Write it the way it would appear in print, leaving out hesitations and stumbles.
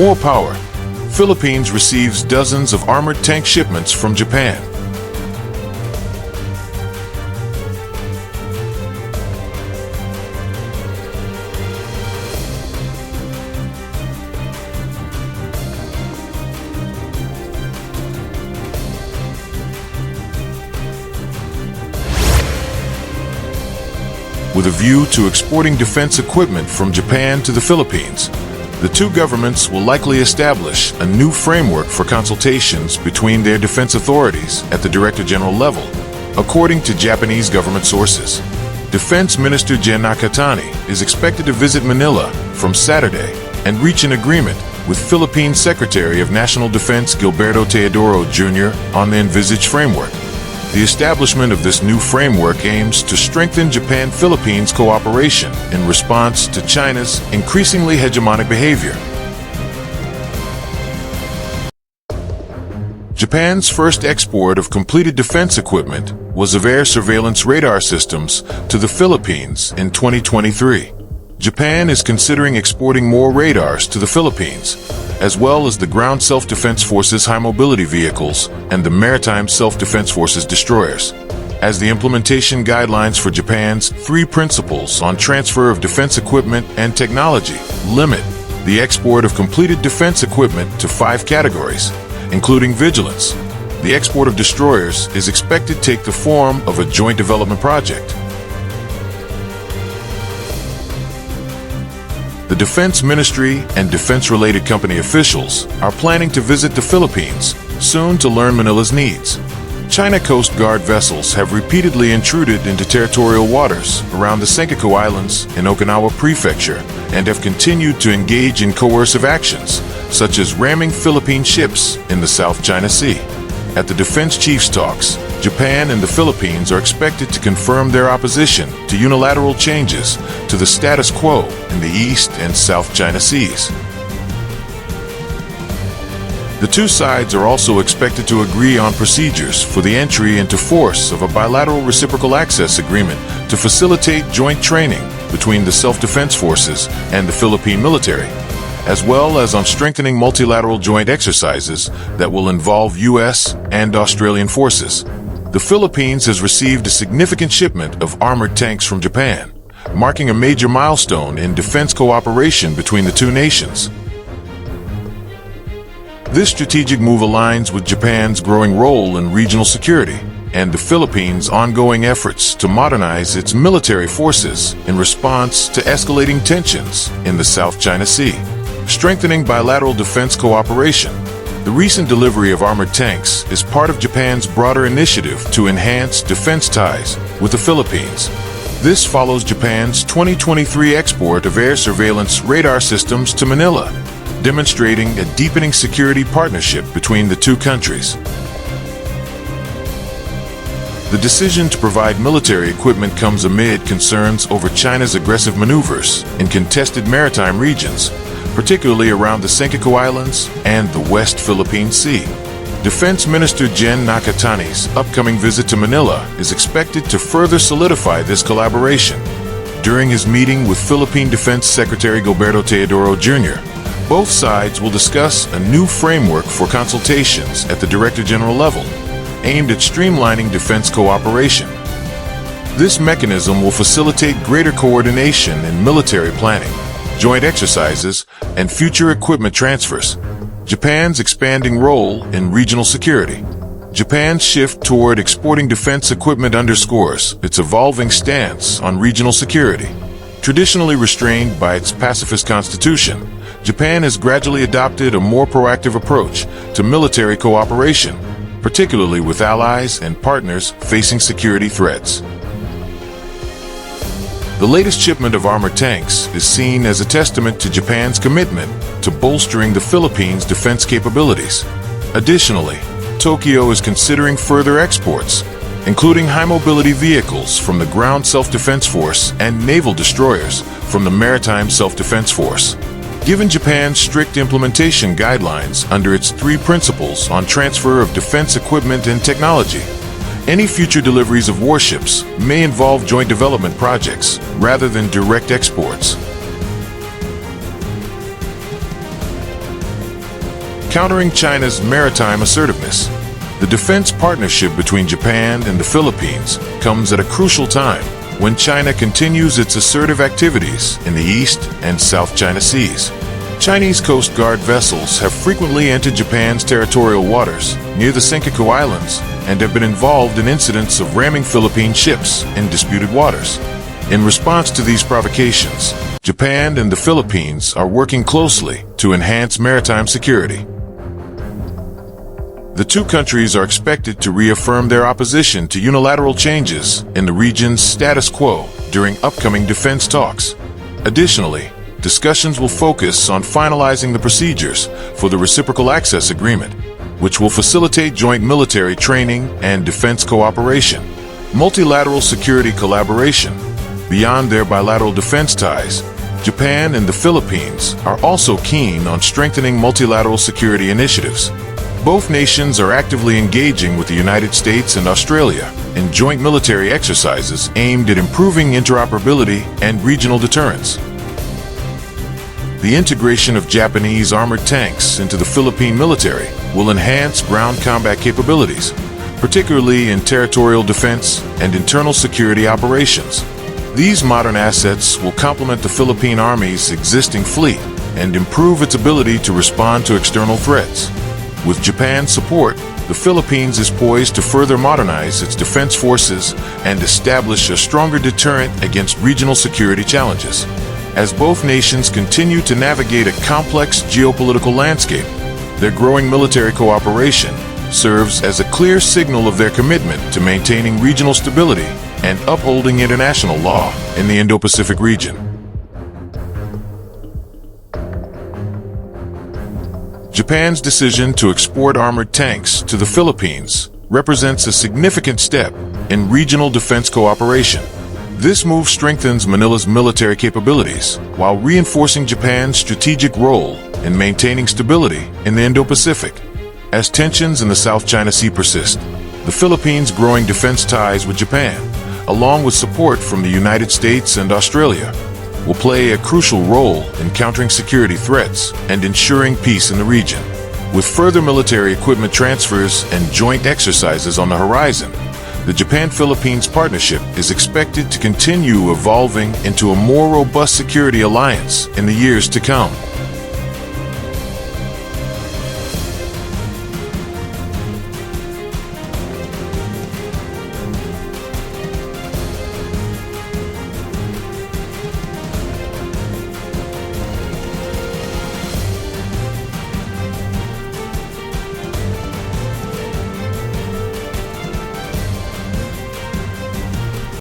More power. Philippines receives dozens of armored tank shipments from Japan. With a view to exporting defense equipment from Japan to the Philippines, the two governments will likely establish a new framework for consultations between their defense authorities at the Director General level, according to Japanese government sources. Defense Minister Gen Nakatani is expected to visit Manila from Saturday and reach an agreement with Philippine Secretary of National Defense Gilberto Teodoro Jr. on the envisaged framework. The establishment of this new framework aims to strengthen Japan-Philippines cooperation in response to China's increasingly hegemonic behavior. Japan's first export of completed defense equipment was of air surveillance radar systems to the Philippines in 2023. Japan is considering exporting more radars to the Philippines, as well as the Ground Self-Defense Forces High Mobility Vehicles and the Maritime Self-Defense Forces destroyers, as the implementation guidelines for Japan's 3 principles on transfer of defense equipment and technology limit the export of completed defense equipment to 5 categories, including vigilance. The export of destroyers is expected to take the form of a joint development project. The Defense Ministry and defense-related company officials are planning to visit the Philippines soon to learn Manila's needs. China Coast Guard vessels have repeatedly intruded into territorial waters around the Senkaku Islands in Okinawa Prefecture and have continued to engage in coercive actions, such as ramming Philippine ships in the South China Sea. At the defense chiefs' talks, Japan and the Philippines are expected to confirm their opposition to unilateral changes to the status quo in the East and South China Seas. The two sides are also expected to agree on procedures for the entry into force of a bilateral reciprocal access agreement to facilitate joint training between the self-defense forces and the Philippine military, as well as on strengthening multilateral joint exercises that will involve U.S. and Australian forces. The Philippines has received a significant shipment of armored tanks from Japan, marking a major milestone in defense cooperation between the two nations. This strategic move aligns with Japan's growing role in regional security and the Philippines' ongoing efforts to modernize its military forces in response to escalating tensions in the South China Sea, strengthening bilateral defense cooperation. The recent delivery of armored tanks is part of Japan's broader initiative to enhance defense ties with the Philippines. This follows Japan's 2023 export of air surveillance radar systems to Manila, demonstrating a deepening security partnership between the two countries. The decision to provide military equipment comes amid concerns over China's aggressive maneuvers in contested maritime regions, particularly around the Senkaku Islands and the West Philippine Sea. Defense Minister Gen Nakatani's upcoming visit to Manila is expected to further solidify this collaboration. During his meeting with Philippine Defense Secretary Gilberto Teodoro Jr., both sides will discuss a new framework for consultations at the Director General level, aimed at streamlining defense cooperation. This mechanism will facilitate greater coordination in military planning, joint exercises, and future equipment transfers. Japan's expanding role in regional security. Japan's shift toward exporting defense equipment underscores its evolving stance on regional security. Traditionally restrained by its pacifist constitution, Japan has gradually adopted a more proactive approach to military cooperation, particularly with allies and partners facing security threats. The latest shipment of armored tanks is seen as a testament to Japan's commitment to bolstering the Philippines' defense capabilities. Additionally, Tokyo is considering further exports, including high-mobility vehicles from the Ground Self-Defense Force and naval destroyers from the Maritime Self-Defense Force. Given Japan's strict implementation guidelines under its 3 principles on transfer of defense equipment and technology, any future deliveries of warships may involve joint development projects rather than direct exports. countering China's maritime assertiveness. The defense partnership between Japan and the Philippines comes at a crucial time when China continues its assertive activities in the East and South China Seas. Chinese Coast Guard vessels have frequently entered Japan's territorial waters near the Senkaku Islands and have been involved in incidents of ramming Philippine ships in disputed waters. In response to these provocations, Japan and the Philippines are working closely to enhance maritime security. The two countries are expected to reaffirm their opposition to unilateral changes in the region's status quo during upcoming defense talks. Additionally, discussions will focus on finalizing the procedures for the Reciprocal Access Agreement, which will facilitate joint military training and defense cooperation. Multilateral security collaboration. Beyond their bilateral defense ties, Japan and the Philippines are also keen on strengthening multilateral security initiatives. Both nations are actively engaging with the United States and Australia in joint military exercises aimed at improving interoperability and regional deterrence. The integration of Japanese armored tanks into the Philippine military will enhance ground combat capabilities, particularly in territorial defense and internal security operations. These modern assets will complement the Philippine Army's existing fleet and improve its ability to respond to external threats. With Japan's support, the Philippines is poised to further modernize its defense forces and establish a stronger deterrent against regional security challenges. As both nations continue to navigate a complex geopolitical landscape, their growing military cooperation serves as a clear signal of their commitment to maintaining regional stability and upholding international law in the Indo-Pacific region. Japan's decision to export armored tanks to the Philippines represents a significant step in regional defense cooperation. This move strengthens Manila's military capabilities while reinforcing Japan's strategic role in maintaining stability in the Indo-Pacific. As tensions in the South China Sea persist, the Philippines' growing defense ties with Japan, along with support from the United States and Australia, will play a crucial role in countering security threats and ensuring peace in the region. With further military equipment transfers and joint exercises on the horizon, the Japan-Philippines partnership is expected to continue evolving into a more robust security alliance in the years to come.